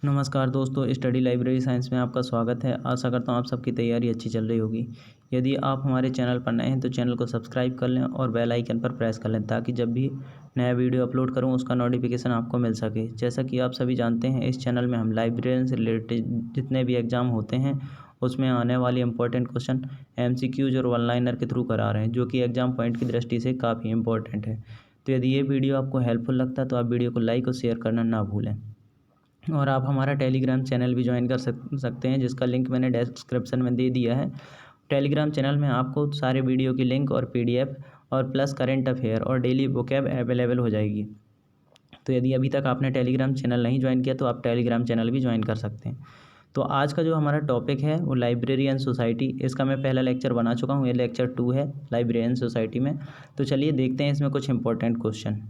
नमस्कार दोस्तों, study library science में आपका स्वागत है। आशा करता हूँ आप सबकी तैयारी अच्छी चल रही होगी। यदि आप हमारे चैनल पर नए हैं तो चैनल को सब्सक्राइब कर लें और बेल आइकन पर प्रेस कर लें ताकि जब भी नया वीडियो अपलोड करूँ उसका नोटिफिकेशन आपको मिल सके। जैसा कि आप सभी जानते हैं, इस चैनल में हम लाइब्रेरियन से रिलेटेड जितने भी एग्ज़ाम होते हैं उसमें आने वाली इंपॉर्टेंट क्वेश्चन MCQs और वन लाइनर के थ्रू करा रहे हैं, जो कि एग्ज़ाम पॉइंट की दृष्टि से काफ़ी इंपॉर्टेंट है। तो यदि ये वीडियो आपको हेल्पफुल लगता है तो आप वीडियो को लाइक और शेयर करना ना भूलें। और आप हमारा टेलीग्राम चैनल भी ज्वाइन कर सकते हैं, जिसका लिंक मैंने डिस्क्रिप्शन में दे दिया है। टेलीग्राम चैनल में आपको सारे वीडियो की लिंक और PDF और प्लस करंट अफेयर और डेली वोकैब अवेलेबल हो जाएगी। तो यदि अभी तक आपने टेलीग्राम चैनल नहीं ज्वाइन किया तो आप टेलीग्राम चैनल भी ज्वाइन कर सकते हैं। तो आज का जो हमारा टॉपिक है वो लाइब्रेरी एंड सोसाइटी। इसका मैं पहला लेक्चर बना चुका हूँ, ये लेक्चर 2 है लाइब्रेरी एंड सोसाइटी में। तो चलिए देखते हैं इसमें कुछ इंपॉर्टेंट क्वेश्चन।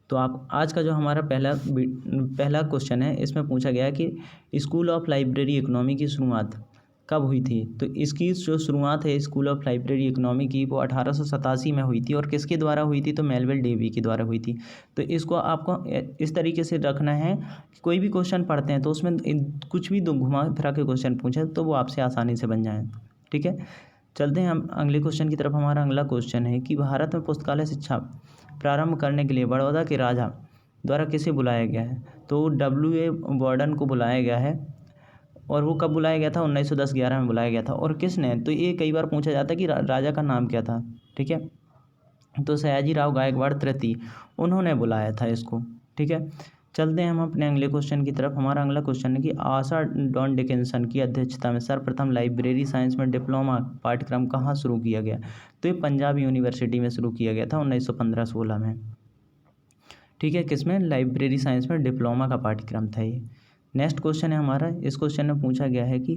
तो आप आज का जो हमारा पहला क्वेश्चन है, इसमें पूछा गया है कि स्कूल ऑफ लाइब्रेरी इकोनॉमी की शुरुआत कब हुई थी। तो इसकी जो शुरुआत है स्कूल ऑफ लाइब्रेरी इकोनॉमी की, वो 1887 में हुई थी। और किसके द्वारा हुई थी, तो मेलविल डेवी के द्वारा हुई थी। तो इसको आपको इस तरीके से रखना है कि कोई भी क्वेश्चन पढ़ते हैं तो उसमें कुछ भी घुमा फिरा के क्वेश्चन पूछे तो वो आपसे आसानी से बन जाए। ठीक है, चलते हैं हम अगले क्वेश्चन की तरफ। हमारा अगला क्वेश्चन है कि भारत में पुस्तकालय शिक्षा प्रारंभ करने के लिए बड़ौदा के राजा द्वारा किसे बुलाया गया है। तो W.A. बॉर्डन को बुलाया गया है। और वो कब बुलाया गया था, 1910-11 में बुलाया गया था। और किसने, तो ये कई बार पूछा जाता है कि राजा का नाम क्या था। ठीक है, तो सयाजी राव गायकवाड़ तृतीय, उन्होंने बुलाया था इसको। ठीक है, चलते हैं हम अपने अगले क्वेश्चन की तरफ। हमारा अगला क्वेश्चन है कि आशा डॉन डिकिंसन की अध्यक्षता में सर्वप्रथम लाइब्रेरी साइंस में डिप्लोमा पाठ्यक्रम कहाँ शुरू किया गया। तो ये पंजाब यूनिवर्सिटी में शुरू किया गया था 1915-16 में। ठीक है, किसमें, लाइब्रेरी साइंस में डिप्लोमा का पाठ्यक्रम था ये। नेक्स्ट क्वेश्चन है हमारा, इस क्वेश्चन में पूछा गया है कि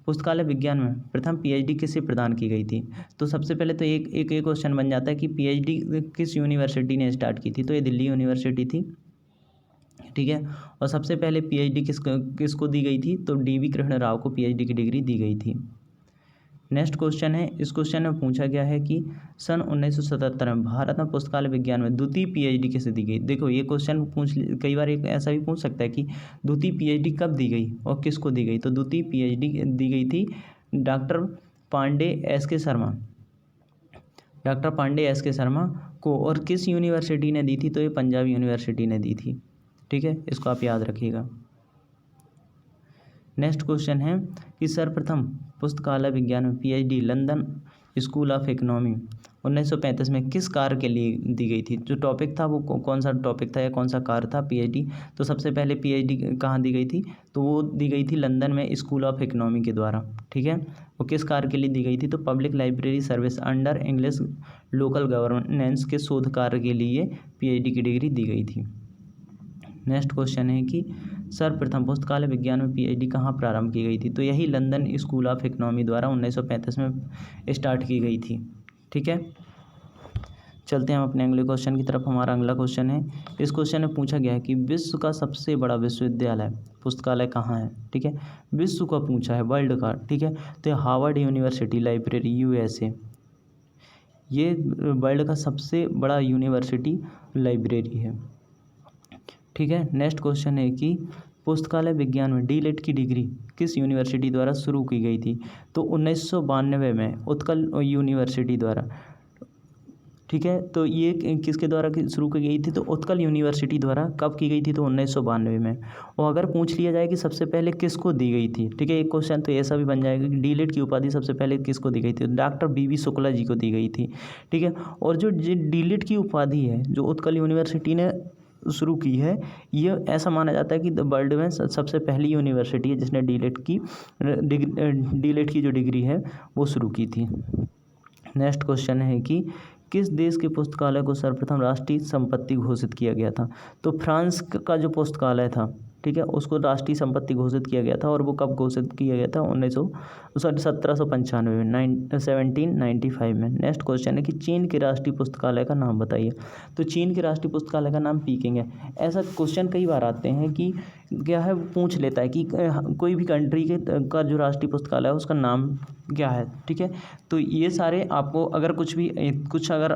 पुस्तकालय विज्ञान में प्रथम PhD किसे प्रदान की गई थी। तो सबसे पहले तो एक क्वेश्चन बन जाता है कि PhD किस यूनिवर्सिटी ने स्टार्ट की थी। तो ये दिल्ली यूनिवर्सिटी थी। ठीक है, और सबसे पहले PhD किसको दी गई थी, तो DV कृष्ण राव को PhD की डिग्री दी गई थी। नेक्स्ट क्वेश्चन है, इस क्वेश्चन में पूछा गया है कि सन 1977 में भारत में पुस्तकालय विज्ञान में द्वितीय PhD किसे दी गई। देखो ये क्वेश्चन कई बार एक ऐसा भी पूछ सकता है कि द्वितीय PhD कब दी गई और किसको दी गई। तो द्वितीय PhD दी गई थी डॉक्टर पांडे एस के शर्मा को। और किस यूनिवर्सिटी ने दी थी, तो ये पंजाब यूनिवर्सिटी ने दी थी। ठीक है, इसको आप याद रखिएगा। नेक्स्ट क्वेश्चन है कि सर्वप्रथम पुस्तकालय विज्ञान में PhD London school of economy 1935 में किस कार्य के लिए दी गई थी। जो टॉपिक था वो कौन सा टॉपिक था या कौन सा कार्य था PhD। तो सबसे पहले PhD कहाँ दी गई थी, तो वो दी गई थी लंदन में स्कूल ऑफ इकोनॉमी के द्वारा। ठीक है, वो किस कार्य के लिए दी गई थी, तो public library service under English local governance के शोध कार्य के लिए PhD की डिग्री दी गई थी। नेक्स्ट क्वेश्चन है कि सर्वप्रथम पुस्तकालय विज्ञान में PhD कहाँ प्रारंभ की गई थी। तो यही लंदन स्कूल ऑफ इकोनॉमी द्वारा 1935 में स्टार्ट की गई थी। ठीक है, चलते हैं हम अपने अगले क्वेश्चन की तरफ। हमारा अगला क्वेश्चन है, इस क्वेश्चन में पूछा गया है कि विश्व का सबसे बड़ा विश्वविद्यालय पुस्तकालय कहाँ है। ठीक है, विश्व का पूछा है, वर्ल्ड का। ठीक है, तो हार्वर्ड यूनिवर्सिटी लाइब्रेरी USA, ये वर्ल्ड का सबसे बड़ा यूनिवर्सिटी लाइब्रेरी है। ठीक है, नेक्स्ट क्वेश्चन है कि पुस्तकालय विज्ञान में DLED की डिग्री किस यूनिवर्सिटी द्वारा शुरू की गई थी। तो 1992 में उत्कल यूनिवर्सिटी द्वारा। ठीक है, तो ये किसके द्वारा शुरू की गई थी, तो उत्कल यूनिवर्सिटी द्वारा कब की गई थी, तो 1992 में। और अगर पूछ लिया जाए कि सबसे पहले किसको दी गई थी, ठीक है, एक क्वेश्चन तो ऐसा भी बन जाएगा कि DLED की उपाधि सबसे पहले किसको दी गई थी, डॉक्टर BV शुक्ला जी को दी गई थी। ठीक है, और जो DLED की उपाधि है जो उत्कल यूनिवर्सिटी ने शुरू की है, ये ऐसा माना जाता है कि वर्ल्ड में सबसे पहली यूनिवर्सिटी है जिसने DLED की जो डिग्री है वो शुरू की थी। नेक्स्ट क्वेश्चन है कि किस देश के पुस्तकालय को सर्वप्रथम राष्ट्रीय संपत्ति घोषित किया गया था। तो फ्रांस का जो पुस्तकालय था, ठीक है, उसको राष्ट्रीय संपत्ति घोषित किया गया था। और वो कब घोषित किया गया था, 1795 में, 1795 में। नेक्स्ट क्वेश्चन है कि चीन के राष्ट्रीय पुस्तकालय का नाम बताइए। तो चीन के राष्ट्रीय पुस्तकालय का नाम पीकिंग है। ऐसा क्वेश्चन कई बार आते हैं कि क्या है, पूछ लेता है कि कोई भी कंट्री का जो राष्ट्रीय पुस्तकालय है उसका नाम क्या है। ठीक है, तो ये सारे आपको अगर कुछ अगर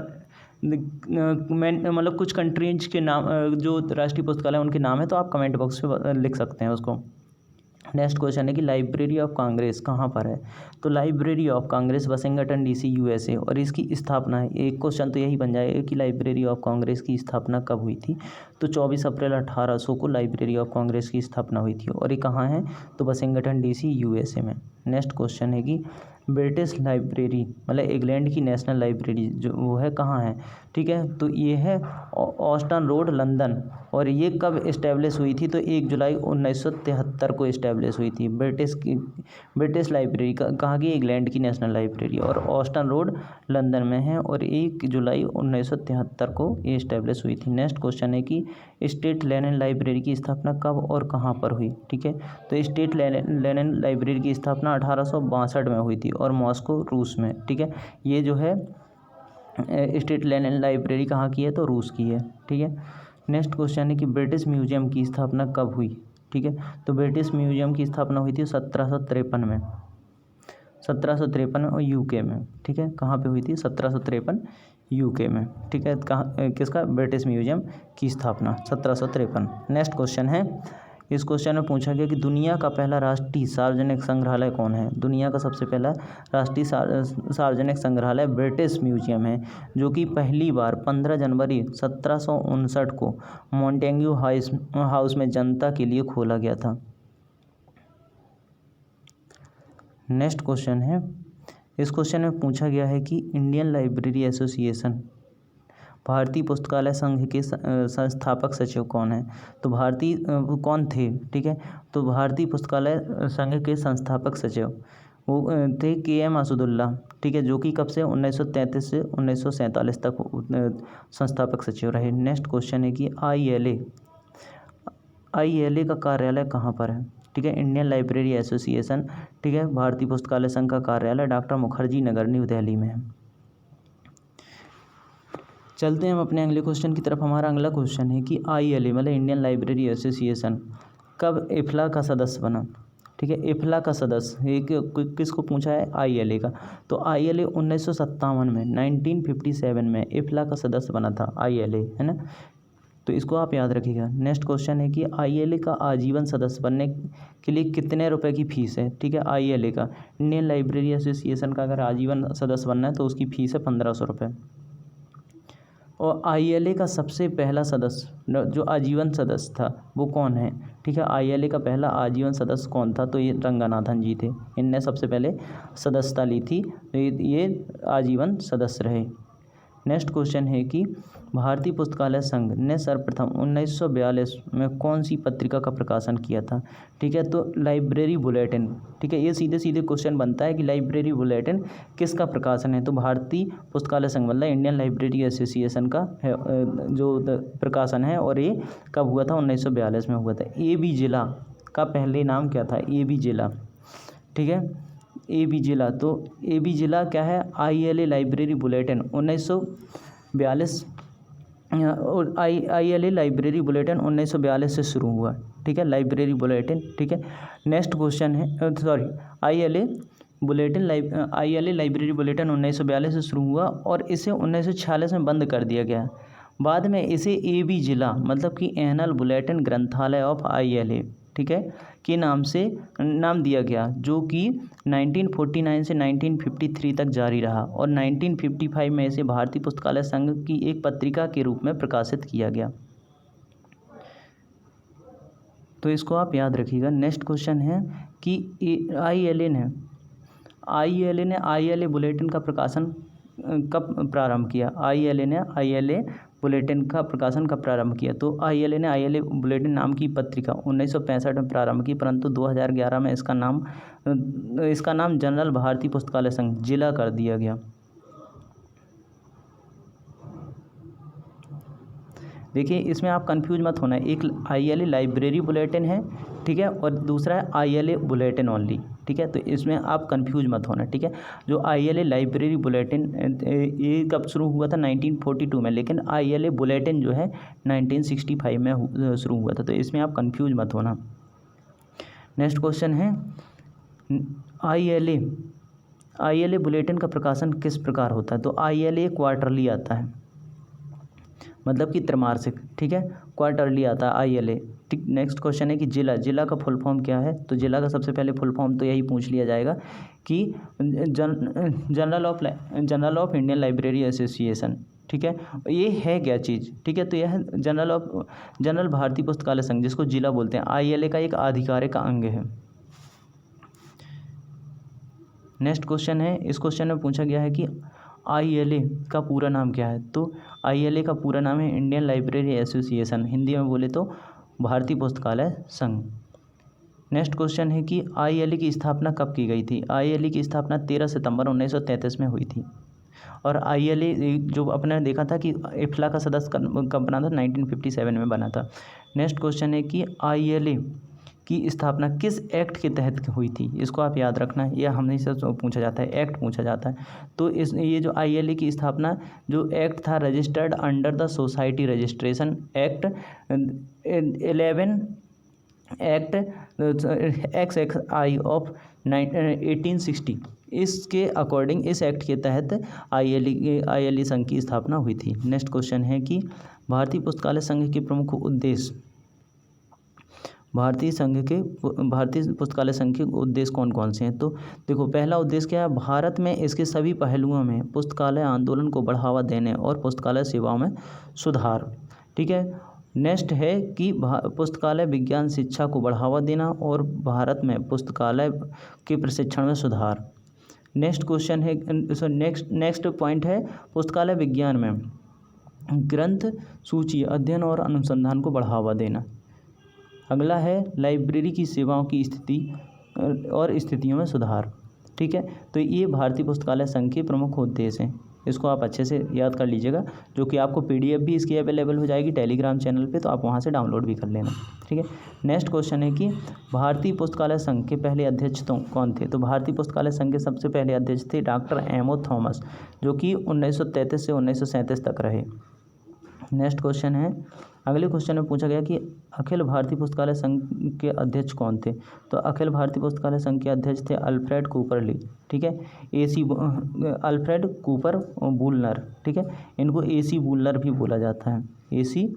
मतलब कुछ कंट्रीज के नाम जो राष्ट्रीय पुस्तकालय उनके नाम है, तो आप कमेंट बॉक्स में लिख सकते हैं उसको। नेक्स्ट क्वेश्चन है कि लाइब्रेरी ऑफ कांग्रेस कहाँ पर है? तो library of Congress Washington DC USA, और इसकी स्थापना है, एक क्वेश्चन तो यही बन जाएगा कि लाइब्रेरी ऑफ कांग्रेस की स्थापना कब हुई थी? तो 24 अप्रैल 1800 को लाइब्रेरी ऑफ कांग्रेस की स्थापना हुई थी, और ये कहाँ है? तो वाशिंगटन डीसी यूएसए में। नेक्स्ट क्वेश्चन है कि ब्रिटिश लाइब्रेरी मतलब इंग्लैंड की नेशनल लाइब्रेरी जो वो है कहाँ है? ठीक है, तो ये है ऑस्टन रोड लंदन, और ये कब इस्टेब्लिश हुई थी? तो 1 जुलाई 1973 को इस्टेब्लिश हुई थी। ब्रिटिश लाइब्रेरी कहाँ की? इंग्लैंड की नेशनल लाइब्रेरी, और ऑस्टन रोड लंदन में है, और 1 जुलाई 1973 को ये इस्टेब्लिश हुई थी। नेक्स्ट क्वेश्चन है कि स्टेट लेनिन लाइब्रेरी की स्थापना कब और कहाँ पर हुई? ठीक है, तो स्टेट लेनिन लाइब्रेरी की स्थापना 1862 में हुई थी, और मॉस्को रूस में। ठीक है, ये जो है स्टेट लेनिन लाइब्रेरी कहाँ की है? तो रूस की है। ठीक है, नेक्स्ट क्वेश्चन है कि ब्रिटिश म्यूजियम की स्थापना कब हुई? ठीक है, तो ब्रिटिश म्यूजियम की स्थापना हुई थी 1753 में, 1753 और यूके में। ठीक है, कहाँ पे हुई थी? 1753 यूके में। ठीक है, कहाँ किसका? ब्रिटिश म्यूजियम की स्थापना 1753। नेक्स्ट क्वेश्चन है, इस क्वेश्चन में पूछा गया कि दुनिया का पहला राष्ट्रीय सार्वजनिक संग्रहालय कौन है? दुनिया का सबसे पहला राष्ट्रीय सार्वजनिक संग्रहालय ब्रिटिश म्यूजियम है, जो कि पहली बार 15 जनवरी 1759 को मॉन्टेग्यू हाउस में जनता के लिए खोला गया था। नेक्स्ट क्वेश्चन है, इस क्वेश्चन में पूछा गया है कि इंडियन लाइब्रेरी एसोसिएशन भारतीय पुस्तकालय संघ के संस्थापक सचिव कौन है? तो भारतीय कौन थे? ठीक है, तो भारतीय पुस्तकालय संघ के संस्थापक सचिव वो थे KM असदुल्ला। ठीक है, जो कि कब से? 1933 से 1947 तक संस्थापक सचिव रहे। नेक्स्ट क्वेश्चन है कि ILA का कार्यालय कहाँ पर है? ठीक है, इंडियन लाइब्रेरी एसोसिएशन, ठीक है, भारतीय पुस्तकालय संघ का कार्यालय डॉक्टर मुखर्जी नगर न्यू दिल्ली में है। चलते हैं हम अपने अगले क्वेश्चन की तरफ। हमारा अगला क्वेश्चन है कि ILA मतलब इंडियन लाइब्रेरी एसोसिएशन कब इफ्ला का सदस्य बना? ठीक है, इफ्ला का सदस्य एक किसको पूछा है? ILA का। तो ILA 1957 में 1957 में इफ्ला का सदस्य बना था ILA, है ना, तो इसको आप याद रखिएगा। नेक्स्ट क्वेश्चन है कि ILA का आजीवन सदस्य बनने के लिए कितने रुपए की फीस है? ठीक है, ILA का इंडियन लाइब्रेरी एसोसिएशन का अगर आजीवन सदस्य बनना है तो उसकी फीस है 1500 रुपये। और ILA का सबसे पहला सदस्य जो आजीवन सदस्य था वो कौन है? ठीक है, ILA का पहला आजीवन सदस्य कौन था? तो ये रंगनाथन जी थे, इनने सबसे पहले सदस्यता ली थी, तो ये आजीवन सदस्य रहे। नेक्स्ट क्वेश्चन है कि भारतीय पुस्तकालय संघ ने सर्वप्रथम 1942 में कौन सी पत्रिका का प्रकाशन किया था? ठीक है, तो लाइब्रेरी बुलेटिन। ठीक है, ये सीधे सीधे क्वेश्चन बनता है कि लाइब्रेरी बुलेटिन किसका प्रकाशन है? तो भारतीय पुस्तकालय संघ मतलब इंडियन लाइब्रेरी एसोसिएशन का है जो प्रकाशन है, और ये कब हुआ था? 1942 में हुआ था। AB जिला का पहले नाम क्या था? AB जिला। ठीक है, AB जिला, तो AB जिला क्या है? ILA लाइब्रेरी बुलेटिन 1942 और ILA लाइब्रेरी बुलेटिन 1942 से शुरू हुआ। ठीक है, लाइब्रेरी बुलेटिन। ठीक है, नेक्स्ट क्वेश्चन है ILA लाइब्रेरी बुलेटिन 1942 से शुरू हुआ, और इसे 1946 में बंद कर दिया गया। बाद में इसे AB जिला मतलब कि एनुअल बुलेटिन ग्रंथालय ऑफ ILA, ठीक है, के नाम से नाम दिया गया, जो कि 1949 से 1953 तक जारी रहा, और 1955 में इसे भारतीय पुस्तकालय संघ की एक पत्रिका के रूप में प्रकाशित किया गया। तो इसको आप याद रखिएगा। नेक्स्ट क्वेश्चन है कि ILA ने ILA बुलेटिन का प्रकाशन कब प्रारंभ किया? ILA ने ILA बुलेटिन का प्रकाशन कब प्रारंभ किया? तो ILA ने ILA बुलेटिन नाम की पत्रिका 1965 में प्रारंभ की, परंतु 2011 में इसका नाम जनरल भारतीय पुस्तकालय संघ जिला कर दिया गया। देखिए, इसमें आप कंफ्यूज मत होना, एक ILA लाइब्रेरी बुलेटिन है, ठीक है, और दूसरा है ILA बुलेटिन ओनली। ठीक है, तो इसमें आप कंफ्यूज मत होना। ठीक है, जो ILA लाइब्रेरी बुलेटिन ये कब शुरू हुआ था? 1942 में, लेकिन ILA बुलेटिन जो है 1965 में शुरू हुआ था, तो इसमें आप कंफ्यूज मत होना। नेक्स्ट क्वेश्चन है ILA बुलेटिन का प्रकाशन किस प्रकार होता है? तो ILA क्वार्टरली आता है। मतलब कि त्रैमासिक, ठीक है, क्वार्टरली आता है ILA। ठीक, नेक्स्ट क्वेश्चन है कि जिला का फुल फॉर्म क्या है। तो जिला का सबसे पहले फुल फॉर्म तो यही पूछ लिया जाएगा कि general of Indian library association. ठीक है, ये है क्या चीज़, ठीक है, तो यह जनरल भारतीय पुस्तकालय संघ, जिसको जिला बोलते हैं, ILA का एक आधिकारिक अंग है। नेक्स्ट क्वेश्चन है, इस क्वेश्चन में पूछा गया है कि ILA का पूरा नाम क्या है। तो ILA का पूरा नाम है इंडियन लाइब्रेरी एसोसिएशन, हिंदी में बोले तो भारतीय पुस्तकालय संघ। नेक्स्ट क्वेश्चन है कि ILA की स्थापना कब की गई थी। ILA की स्थापना 13 सितंबर 1933 में हुई थी। और ILA जो अपने देखा था कि इफ्ला का सदस्य कब बना था, 1957 में बना था। नेक्स्ट क्वेश्चन है कि ILA की स्थापना किस एक्ट के तहत हुई थी। इसको आप याद रखना है, यह हमेशा पूछा जाता है, एक्ट पूछा जाता है। तो ये जो ILA की स्थापना जो एक्ट था, registered under the society registration act 11 act XXI of 1860, इसके अकॉर्डिंग इस एक्ट के तहत ILA संघ की स्थापना हुई थी। नेक्स्ट क्वेश्चन है कि भारतीय पुस्तकालय संघ के प्रमुख उद्देश्य, भारतीय पुस्तकालय संघ के उद्देश्य कौन कौन से हैं। तो देखो, पहला उद्देश्य क्या है, भारत में इसके सभी पहलुओं में पुस्तकालय आंदोलन को बढ़ावा देने और पुस्तकालय सेवाओं में सुधार। ठीक है, नेक्स्ट है कि पुस्तकालय विज्ञान शिक्षा को बढ़ावा देना और भारत में पुस्तकालय के प्रशिक्षण में सुधार। नेक्स्ट क्वेश्चन है, नेक्स्ट पॉइंट है पुस्तकालय विज्ञान में ग्रंथ सूची अध्ययन और अनुसंधान को बढ़ावा देना। अगला है लाइब्रेरी की सेवाओं की स्थिति और स्थितियों में सुधार। ठीक है, तो ये भारतीय पुस्तकालय संघ के प्रमुख उद्देश्य हैं। इसको आप अच्छे से याद कर लीजिएगा, जो कि आपको PDF भी इसकी अवेलेबल हो जाएगी टेलीग्राम चैनल पे, तो आप वहाँ से डाउनलोड भी कर लेना। ठीक है, नेक्स्ट क्वेश्चन है कि भारतीय पुस्तकालय संघ के पहले अध्यक्ष तो कौन थे। तो भारतीय पुस्तकालय संघ के सबसे पहले अध्यक्ष थे डॉक्टर M.O. थॉमस, जो कि 1933 से 1937 तक रहे। नेक्स्ट क्वेश्चन है, अगले क्वेश्चन में पूछा गया कि अखिल भारतीय पुस्तकालय संघ के अध्यक्ष कौन थे। तो अखिल भारतीय पुस्तकालय संघ के अध्यक्ष थे अल्फ्रेड कूपर ली। ठीक है, अल्फ्रेड कूपर बूलनर। ठीक है, इनको AC बूलनर भी बोला जाता है, AC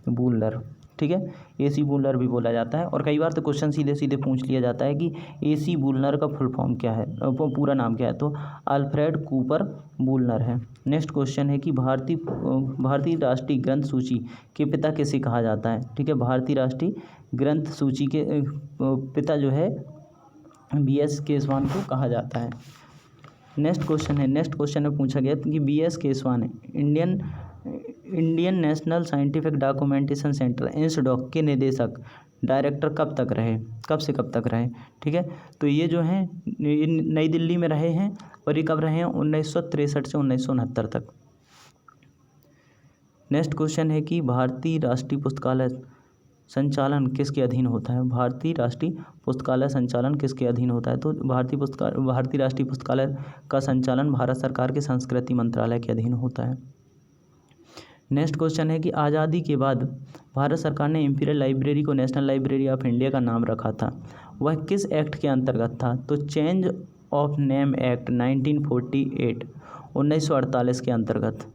बूलनर। ठीक है, AC बूलनर भी बोला जाता है। और कई बार तो क्वेश्चन सीधे सीधे पूछ लिया जाता है कि AC बूलनर का फुल फॉर्म क्या है, पूरा नाम क्या है। तो अल्फ्रेड कूपर बूलनर है। नेक्स्ट क्वेश्चन है कि भारतीय राष्ट्रीय ग्रंथ सूची के पिता किसे कहा जाता है। ठीक है, भारतीय राष्ट्रीय ग्रंथ सूची के पिता जो है BS केसवान को कहा जाता है। नेक्स्ट क्वेश्चन में पूछा गया कि BS Keshavan Indian National Scientific Documentation Centre INSDOC के निदेशक डायरेक्टर कब से कब तक रहे। ठीक है, तो ये जो हैं नई दिल्ली में रहे हैं, और ये कब रहे हैं, 1963 से 1969 तक। नेक्स्ट क्वेश्चन है कि भारतीय राष्ट्रीय पुस्तकालय संचालन किसके अधीन होता है। भारतीय राष्ट्रीय पुस्तकालय संचालन किसके अधीन होता है। तो भारतीय राष्ट्रीय पुस्तकालय का संचालन भारत सरकार के संस्कृति मंत्रालय के अधीन होता है। नेक्स्ट क्वेश्चन है कि आज़ादी के बाद भारत सरकार ने इंपीरियल लाइब्रेरी को नेशनल लाइब्रेरी ऑफ इंडिया का नाम रखा था, वह किस एक्ट के अंतर्गत था। तो चेंज ऑफ नेम एक्ट 1948 1948 के अंतर्गत।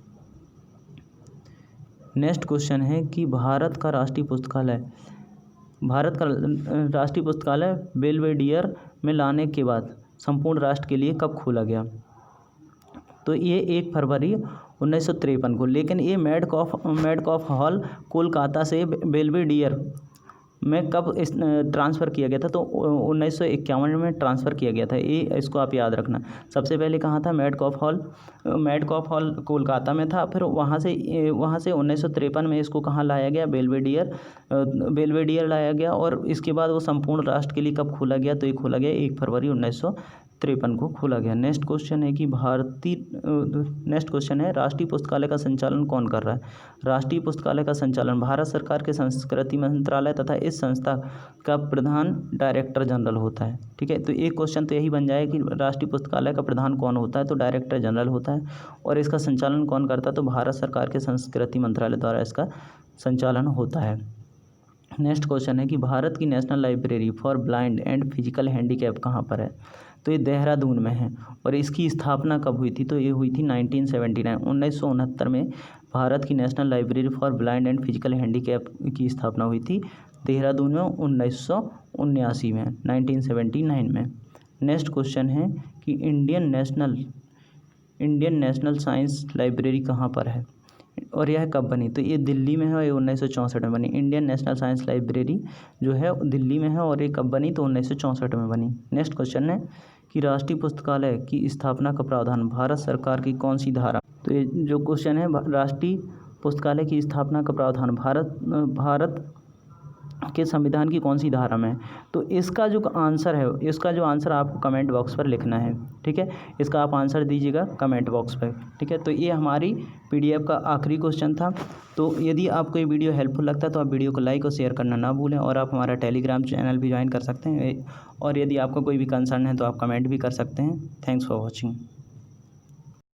नेक्स्ट क्वेश्चन है कि भारत का राष्ट्रीय पुस्तकालय बेल्वेडियर में लाने के बाद संपूर्ण राष्ट्र के लिए कब खोला गया। तो ये 1 फरवरी 1953 को, लेकिन ये मेडकॉफ हॉल कोलकाता से बेल्वेडियर में कब ट्रांसफ़र किया गया था। तो 1951 में ट्रांसफ़र किया गया था। ये इसको आप याद रखना। सबसे पहले कहाँ था, मेडकॉफ हॉल कोलकाता में था। फिर वहाँ से 1953 में इसको कहाँ लाया गया, बेल्वेडियर लाया गया। और इसके बाद वो संपूर्ण राष्ट्र के लिए कब खोला गया। तो ये खोला गया 1 फरवरी 1953 को खोला गया। नेक्स्ट क्वेश्चन है राष्ट्रीय पुस्तकालय का संचालन कौन कर रहा है। राष्ट्रीय पुस्तकालय का संचालन भारत सरकार के संस्कृति मंत्रालय तथा इस संस्था का प्रधान डायरेक्टर जनरल होता है। ठीक है, तो एक क्वेश्चन तो यही बन जाए कि राष्ट्रीय पुस्तकालय का प्रधान कौन होता है। तो डायरेक्टर जनरल होता है। और इसका संचालन कौन करता है। तो भारत सरकार के संस्कृति मंत्रालय द्वारा इसका संचालन होता है। नेक्स्ट क्वेश्चन है कि भारत की national library for blind and physical handicap कहाँ पर है? तो ये देहरादून में है। और इसकी स्थापना कब हुई थी? तो ये हुई थी 1969 1969 में भारत की national library for blind and physical handicap की स्थापना हुई थी देहरादून में 1979 में 1979 में। नेक्स्ट क्वेश्चन है कि इंडियन नेशनल साइंस लाइब्रेरी कहाँ पर है और यह कब बनी? तो ये दिल्ली में है और ये 1964 में बनी। इंडियन नेशनल साइंस लाइब्रेरी जो है दिल्ली में है और ये कब बनी? तो 1964 में बनी। नेक्स्ट क्वेश्चन है कि राष्ट्रीय पुस्तकालय की स्थापना का प्रावधान भारत सरकार की कौन सी धारा? तो ये जो क्वेश्चन है राष्ट्रीय पुस्तकालय की स्थापना का प्रावधान भारत के संविधान की कौन सी धारा में? तो इसका जो आंसर आपको कमेंट बॉक्स पर लिखना है, ठीक है। इसका आप आंसर दीजिएगा कमेंट बॉक्स पर, ठीक है। तो ये हमारी पीडीएफ का आखिरी क्वेश्चन था। तो यदि आपको ये वीडियो हेल्पफुल लगता है तो आप वीडियो को लाइक और शेयर करना ना भूलें और आप हमारा टेलीग्राम चैनल भी ज्वाइन कर सकते हैं और यदि आपका कोई भी कंसर्न है तो आप कमेंट भी कर सकते हैं। Thanks for watching.